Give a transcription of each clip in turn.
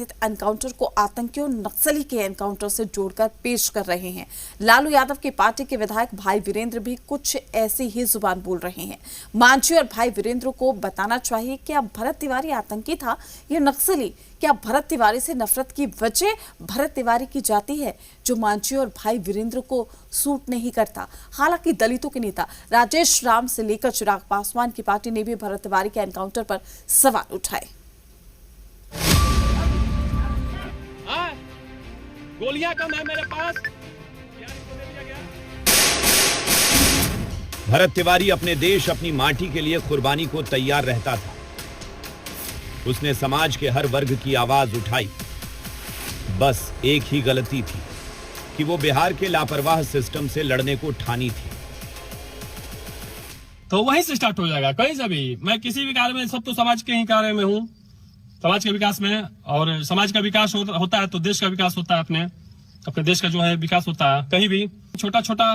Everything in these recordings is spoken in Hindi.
कथित एनकाउंटर को आतंकियों नक्सली के एनकाउंटर से जोड़कर पेश कर रहे हैं। लालू यादव की पार्टी के विधायक भाई वीरेंद्र भी कुछ ऐसी ही जुबान बोल रहे हैं। मांझी और भाई वीरेंद्र को बताना चाहिए कि अब भरत तिवारी आतंकी था या नक्सली। क्या भरत तिवारी से नफरत की वजह भरत तिवारी की जाति है जो मांझी और भाई वीरेंद्र को सूट नहीं करता। हालांकि दलितों के नेता राजेश राम से लेकर चिराग पासवान की पार्टी ने भी भरत तिवारी के एनकाउंटर पर सवाल उठाए। गोलियां कम है मेरे पास। भरत तिवारी अपने देश अपनी माटी के लिए कुर्बानी को तैयार रहता था। उसने समाज के हर वर्ग की आवाज उठाई। बस एक ही गलती थी कि वो बिहार के लापरवाह सिस्टम से लड़ने को ठानी थी। तो वहीं से स्टार्ट हो जाएगा, कहीं से भी। मैं किसी भी कार्य में, सब तो समाज के ही कार्य में हूँ, समाज के विकास में। और समाज का विकास होता है तो देश का विकास होता है, अपने देश का जो है विकास होता है। कहीं भी छोटा छोटा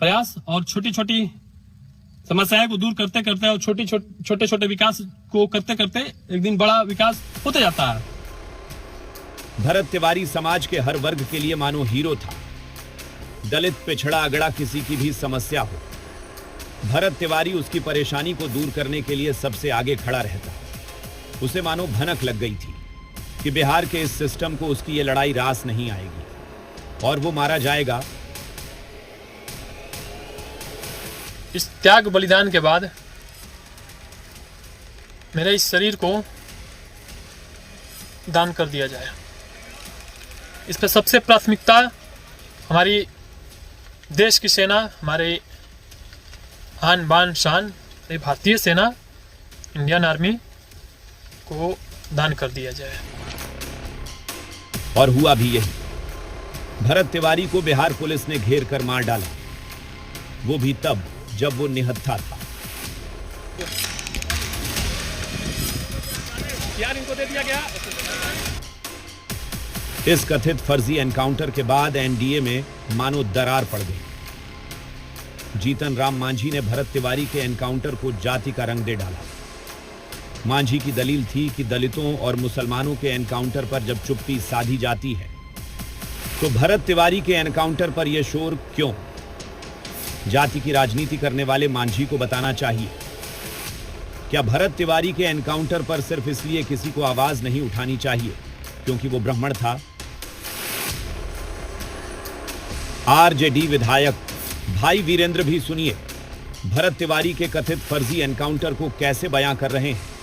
प्रयास और छोटी छोटी समस्याएं को दूर करते करते और छोटे छोटे विकास को करते करते एक दिन बड़ा विकास होते जाता है। भरत तिवारी समाज के हर वर्ग के लिए मानो हीरो था। दलित, पिछड़ा, अगड़ा किसी की भी समस्या हो, भरत तिवारी उसकी परेशानी को दूर करने के लिए सबसे आगे खड़ा रहता। उसे मानो भनक लग गई थी कि बिहार के इस सिस्टम को उसकी ये लड़ाई रास नहीं आएगी और वो मारा जाएगा। इस त्याग बलिदान के बाद मेरे इस शरीर को दान कर दिया जाए। इस पर सबसे प्राथमिकता हमारी देश की सेना, हमारे आन बान शान भारतीय सेना, इंडियन आर्मी को दान कर दिया जाए। और हुआ भी यही। भरत तिवारी को बिहार पुलिस ने घेर कर मार डाला, वो भी तब जब वो निहत्था था। यार इनको दे दिया गया। इस कथित फर्जी एनकाउंटर के बाद एनडीए में मानो दरार पड़ गई। जीतन राम मांझी ने भरत तिवारी के एनकाउंटर को जाति का रंग दे डाला। मांझी की दलील थी कि दलितों और मुसलमानों के एनकाउंटर पर जब चुप्पी साधी जाती है तो भरत तिवारी के एनकाउंटर पर यह शोर क्यों? जाति की राजनीति करने वाले मांझी को बताना चाहिए। क्या भरत तिवारी के एनकाउंटर पर सिर्फ इसलिए किसी को आवाज नहीं उठानी चाहिए क्योंकि वो ब्राह्मण था? आरजेडी विधायक भाई वीरेंद्र भी सुनिए भरत तिवारी के कथित फर्जी एनकाउंटर को कैसे बयां कर रहे हैं।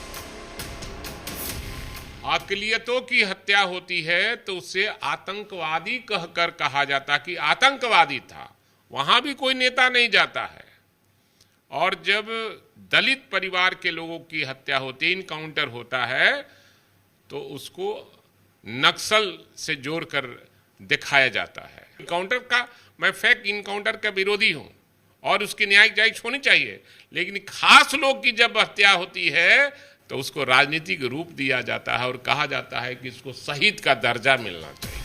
अकलियतों की हत्या होती है तो उसे आतंकवादी कहकर कहा जाता कि आतंकवादी था, वहां भी कोई नेता नहीं जाता है। और जब दलित परिवार के लोगों की हत्या होती है, इनकाउंटर होता है, तो उसको नक्सल से जोड़कर दिखाया जाता है। इनकाउंटर का, मैं फेक इनकाउंटर का विरोधी हूं और उसकी न्यायिक जांच होनी चाहिए, लेकिन खास लोग की जब हत्या होती है तो उसको राजनीतिक रूप दिया जाता है और कहा जाता है कि इसको शहीद का दर्जा मिलना चाहिए।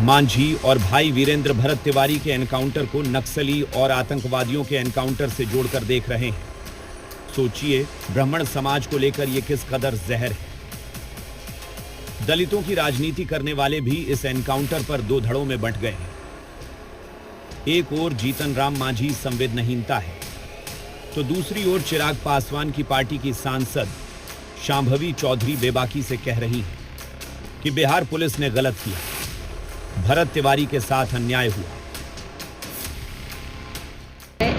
मांझी और भाई वीरेंद्र भरत तिवारी के एनकाउंटर को नक्सली और आतंकवादियों के एनकाउंटर से जोड़कर देख रहे हैं। सोचिए ब्राह्मण समाज को लेकर यह किस कदर जहर है। दलितों की राजनीति करने वाले भी इस एनकाउंटर पर दो धड़ों में बंट गए हैं। एक ओर जीतन राम मांझी संवेदनहीनता है तो दूसरी ओर चिराग पासवान की पार्टी की सांसद शांभवी चौधरी बेबाकी से कह रही है कि बिहार पुलिस ने गलत किया, भरत तिवारी के साथ अन्याय हुआ।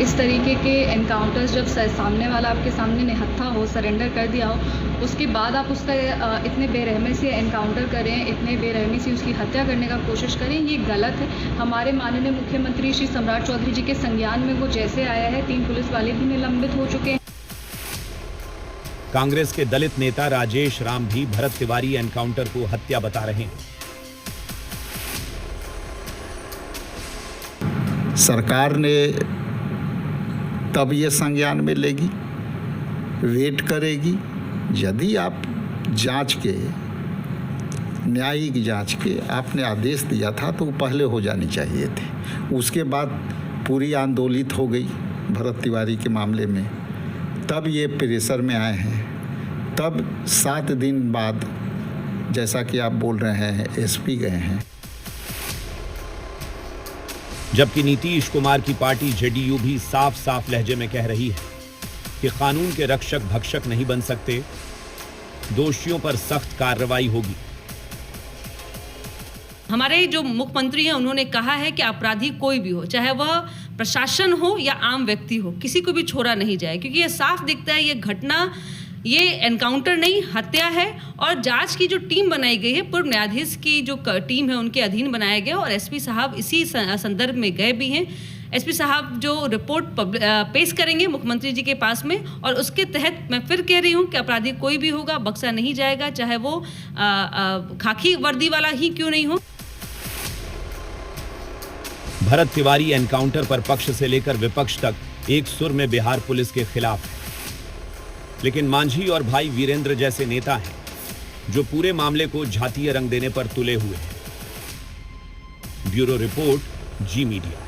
इस तरीके के एनकाउंटर्स जब सामने वाला आपके सामने निहत्था हो, सरेंडर कर दिया हो, उसके बाद आप उसका इतने बेरहमी से एनकाउंटर करें, इतने बेरहमी से उसकी हत्या करने का कोशिश करें, ये गलत है। हमारे माननीय मुख्यमंत्री श्री सम्राट चौधरी जी के संज्ञान में वो जैसे आया है, 3 पुलिस वाले भी निलंबित हो चुके हैं। कांग्रेस के दलित नेता राजेश राम भी भरत तिवारी एनकाउंटर को हत्या बता रहे हैं। सरकार ने तब ये संज्ञान में लेगी, वेट करेगी। यदि आप जांच के, न्यायिक जांच के आपने आदेश दिया था तो वो पहले हो जानी चाहिए थे। उसके बाद पूरी आंदोलित हो गई भरत तिवारी के मामले में, तब ये प्रेशर में आए हैं। तब 7 दिन बाद, जैसा कि आप बोल रहे हैं, एसपी गए हैं। जबकि नीतीश कुमार की पार्टी जेडीयू भी साफ साफ लहजे में कह रही है कि कानून के रक्षक भक्षक नहीं बन सकते, दोषियों पर सख्त कार्रवाई होगी। हमारे जो मुख्यमंत्री हैं उन्होंने कहा है कि अपराधी कोई भी हो, चाहे वह प्रशासन हो या आम व्यक्ति हो, किसी को भी छोड़ा नहीं जाए, क्योंकि ये साफ दिखता है ये घटना, ये एनकाउंटर नहीं हत्या है। और जांच की जो टीम बनाई गई है, पूर्व न्यायाधीश की जो टीम है उनके अधीन बनाया गया, और एसपी साहब इसी संदर्भ में गए भी हैं। एसपी साहब जो रिपोर्ट पेश करेंगे मुख्यमंत्री जी के पास में, और उसके तहत मैं फिर कह रही हूँ कि अपराधी कोई भी होगा बख्शा नहीं जाएगा, चाहे वो खाकी वर्दी वाला ही क्यों नहीं हो। भरत तिवारी एनकाउंटर पर पक्ष से लेकर विपक्ष तक एक सुर में बिहार पुलिस के खिलाफ है, लेकिन मांझी और भाई वीरेंद्र जैसे नेता हैं जो पूरे मामले को जातीय रंग देने पर तुले हुए हैं। ब्यूरो रिपोर्ट, जी मीडिया।